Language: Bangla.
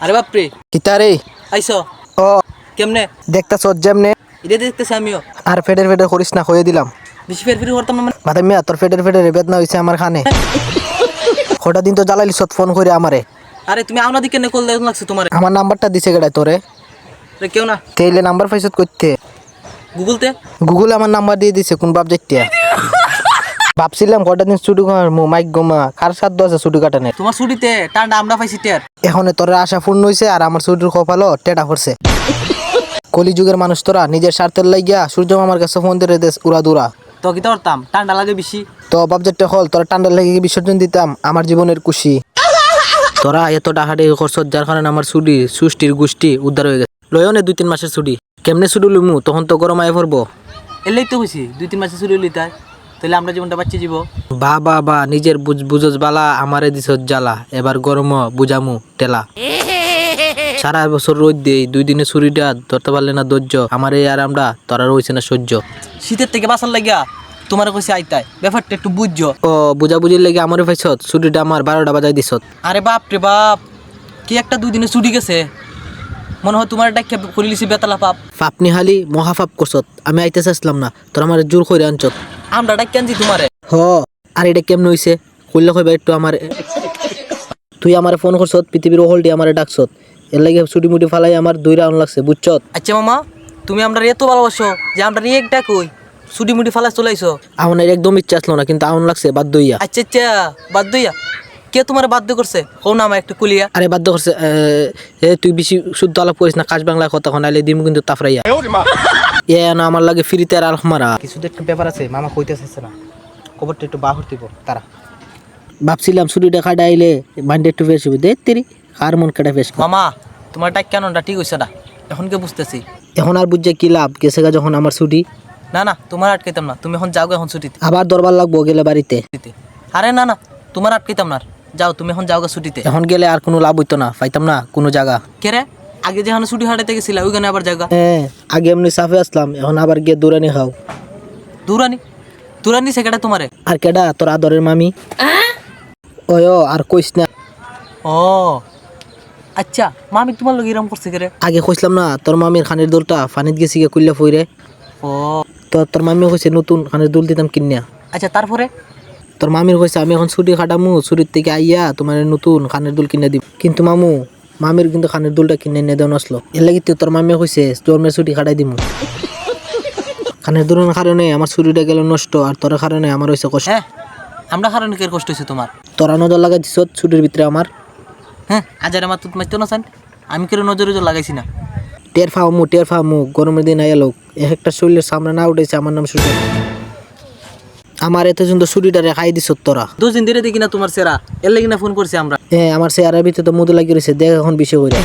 আরে বাপরে কিতারে আইছো ও কেমনে দেখতাছ যেমনে এটা দেখতেছি আমিও আর ফেডের করিস না হয়ে দিলাম বেশি ফেরফেরি করতাম না মানে মাথা মিয়া তোর ফেডের বেদনা হইছে আমার খানে কটা দিন তো জ্বালাইলি সত ফোন করে আমারে আরে তুমি আমরা দিকে নে কল দেন লাগছে তোমার আমার নাম্বারটা দিছে গেড়াই তোরে আরে কেউ না তেইলে নাম্বার পাইছত করতে গুগলতে গুগলে আমার নাম্বার দিয়ে দিছে কোন বাপ যাইতে ভাবছিলাম কটা দিন ছুটি মু মাইক গোমা কার সাধ্য আছে ছুটি কাটানে তোমার ছুটিতে টান্ডা আমরা পাইছি টের এখন তোর আশা পূর্ণ হইছে আর আমার ছুটির কপালও টেটা পড়ছে কলিযুগের মানুষ তোরা নিজের স্বার্থের লাগিয়া সূর্য মামার কাছে ফোন দিয়ে দেশ উড়া দুরা তো কি করতাম টান্ডা লাগে বেশি তো বাবজেটটা হল তোর টান্ডার লাগে বিসর্জন দিতাম আমার জীবনের খুশি তোরা এত ডাহাডি করছ যার কারণে আমার ছুটি সুষ্টির গোষ্ঠী উদ্ধার হয়ে গেছে লয়নে 2-3 মাসের ছুটি কেমনে ছুটি লুমু তখন তো গরম আয় পড়বো এলেই তো হইছি 2-3 মাসে ছুটি লিতাই তাহলে আমরা জীবনটা বাঁচি যাব বা নিজের বুঝস বালা আমারে দিছ জ্বালা এবার গরম বুঝামু টেলা সারা বছর রোদ দেই 2 দিনে ছুটিটা ধরতে পারলে না ধৈর্য আমার এই আরামটা তোরা রয়েছে না সহ্য শীতের থেকে বাঁচার লাগিয়া তোমার কইছে আইতাই ব্যাপারটা একটু বুঝছো ও বুঝাবুঝির লেগে আমারে পাইছত ছুটিটা আমার 12টা বাজাই দিছত আরে বাপ রে বাপ কি একটা 2 দিনে ছুটি গেছে মনে হয় তোমার ডাক্কা করে লিছি বেতালা পাপ পাপনি হালি মহাপাপ করছত আমি আইতে চাইছিলাম না তোর আমার জোর করে আনছত আমরা ডাক্কা আনছি তোমারে হ আর এটা কেমন হইছে কইলে কইবা একটু আমার তুই আমারে ফোন করছত পৃথিবীর ওহলটি আমারে ডাকছত এর লাগে ছুটি মুটি ফালাই আমার 2 রাউন্ড লাগছে বুঝছত আচ্ছা মামা তুমি আমরা এত ভালোবাসো যে আমরা একটা কই ছুটি মুটি ফালা চলাইছো আমার একদম ইচ্ছা আসলো না কিন্তু আউন লাগছে বাধ্য হইয়া আচ্ছা আচ্ছা বাধ্য হইয়া কে তোমার বাধ্য করছে কোন নাম একটু কুলিয়া আরে বাধ্য করছে তুই বেশি শুদ্ধ আলাপ করিস না কাজ বাংলা কথা শোনাইলে দিম কিন্তু তাফরাইয়া না আমার লাগে ফ্রিতে আর আলমারা কিছু তো একটু ব্যাপার আছে মামা কইতে চাইছে না খবরটা একটু বাহর দিব তারা ভাবছিলাম ছুটিটা কাটাইলে মাইন্ডে একটু ফ্রেশ হবে দে তেরি আর মন কাটা ফ্রেশ মামা তোমার টাক কেনটা ঠিক হইছে না এখন কে বুঝতেছি এখন আর বুঝছে কি লাভ গেছে গা যখন আমার ছুটি না না তোমার আটকাইতাম না তুমি এখন যাও এখন ছুটিতে আবার দরবার লাগবো গেলে বাড়িতে আরে না না তোমার আটকাইতাম না যাও তুমি এখন যাও ছুটিতে এখন গেলে আর কোনো লাভ হইতো না পাইতাম না কোনো জায়গা কে রে আগে যেখানে ছুটি হাঁটাইতে গেছিলা ওইখানে আবার জায়গা হ্যাঁ আগে এমনি সাফে আসলাম এখন আবার গিয়ে দৌড়ানি খাও দুরানি সেকেটা তোমারে আর কেডা তোর আদরের মামি ওই আর কইস না ও আচ্ছা মামি তোমার লগে এরকম করছে কে রে আগে কইছিলাম না তোর মামির খানের দোলটা ফানিত গেছি গিয়ে কইলা ফইরে ও তো তোর মামি কইছে নতুন খানের দোল দিতাম কিনিয়া আচ্ছা তারপরে তোর মামির কইছে আমি এখন ছুটি কাটামু ছুটির থেকে আইয়া তোমার নতুন খানের দোল কিনে দিব কিন্তু মামু মামির কিন্তু খানের দোলটা কিনে এনে দেওয়া নসলো এর লাগি তোর মামি কইছে জন্মের ছুটি কাটাই দিমু খানের দোলের কারণে আমার ছুটিটা গেল নষ্ট আর তোর কারণে আমার হইছে কষ্ট হ্যাঁ আমরা কারণে কে কষ্ট হইছে তোমার তোরা নজর লাগাই দিছ ছুটির ভিতরে আমার হ্যাঁ আজারে মাত্র তুমি তো না চান আমি কেন নজরে লাগাইছি না টের ফামু গরমের দিন আইয়া লোক একটা শরীরের সামনে না উঠেছে আমার নাম ছুটি আমার এত সুন্দর ছুটিটা রেখাই দিছ তোরা 2 দিন ধরে দেখি না তোমার সেরা এর লাগি না ফোন করছি আমরা হ্যাঁ আমার চেহারার ভিতরে তো মধু লাগিয়ে রয়েছে দেখ এখন বিষয় করে